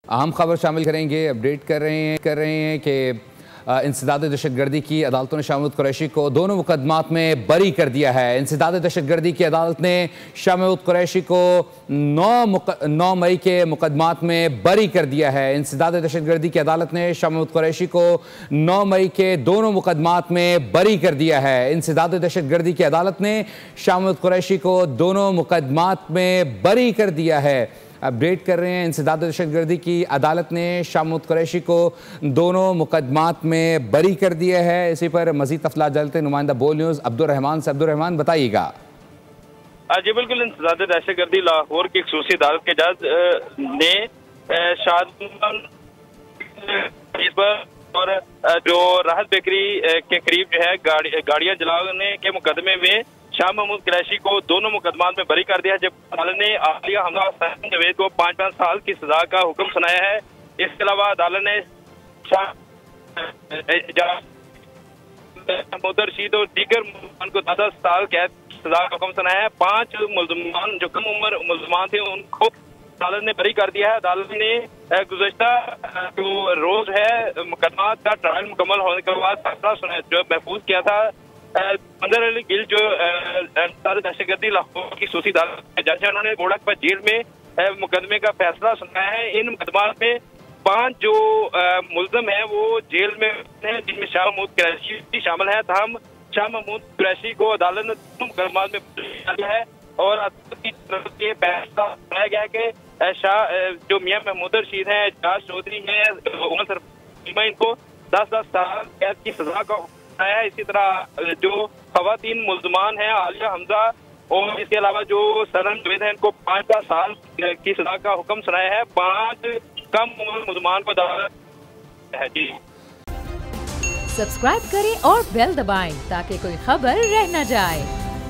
अहम खबर शामिल करेंगे। अपडेट कर रहे हैं कि इंसदाद दहशतगर्दी की अदालतों ने शाह महमूद कुरैशी को दोनों मुकदमात में बरी कर दिया है। इंसदाद दहशतगर्दी की अदालत ने शाह महमूद कुरैशी को 9 मई के मुकदमात में बरी कर दिया है। इंसदाद दहशतगर्दी की अदालत ने शाह महमूद कुरैशी को 9 मई के दोनों मुकदमात में बरी कर दिया है। इंसदाद दहशतगर्दी की अदालत ने शाह महमूद कुरैशी को दोनों मुकदमात में बरी कर दिया है। अपडेट कर रहे हैं, इंसदाद दहशतगर्दी की अदालत ने शाह महमूद कुरैशी को दोनों मुकदमात में बरी कर दिया है। इसी पर मजीद तफसीलात जानते हैं नुमाइंदा बोल न्यूज़ अब्दुल रहमान से। अब्दुल रहमान, बताइएगा। जी बिल्कुल, इंसदाद दहशतगर्दी लाहौर की खसूसी अदालत के जज ने और जो राहत बेकरी के करीब जो है गाड़ियां जलाने के मुकदमे में शाह महमूद कुरैशी को दोनों मुकदमात में बरी कर दिया, जब अदालत ने आलिया हमजा हुसैन जवेद को 5 साल की सजा का हुक्म सुनाया है। इसके अलावा अदालत ने महमूद रशीद और दीगर मुलजमान को 10 साल कैद सजा का हुक्म सुनाया है। 5 मुलजमान जो कम उम्र मुलजमान थे उनको अदालत ने बरी कर दिया है। अदालत ने गुज़श्ता जो रोज है मुकदमात का ट्रायल मुकम्मल होने के बाद फैसला सुनाया जो महफूज किया था। मंजर अली गिल जो दहशतगर्दी लाहौर की खसूसी अदालत के जज है, उन्होंने गोड़कपुर जेल में मुकदमे का फैसला सुनाया है। इन मुकदमात में 5 जो मुल्ज़म है वो जेल में हैं, जिनमें शाह महमूद कुरैशी भी शामिल है। तमाम शाह महमूद कुरैशी को अदालत ने दोनों मुकदमात में किया है और अदालत की तरफ से फैसला सुनाया गया है कि शाह जो मियां महमूद रशीद हैं, जाज चौधरी हैं, उमर सरफीमा, इनको 10 साल कैद की सजा का है। इसी तरह जो खवातीन मुल्जमान हैं आलिया हमजा और इसके अलावा जो सरन जवेद हैं, इनको 5 साल की सजा का हुक्म सुनाया है। 5 कम उम्र मुल्जमान को अदालत है। जी सब्सक्राइब करें और बेल दबाएं ताकि कोई खबर रह न जाए।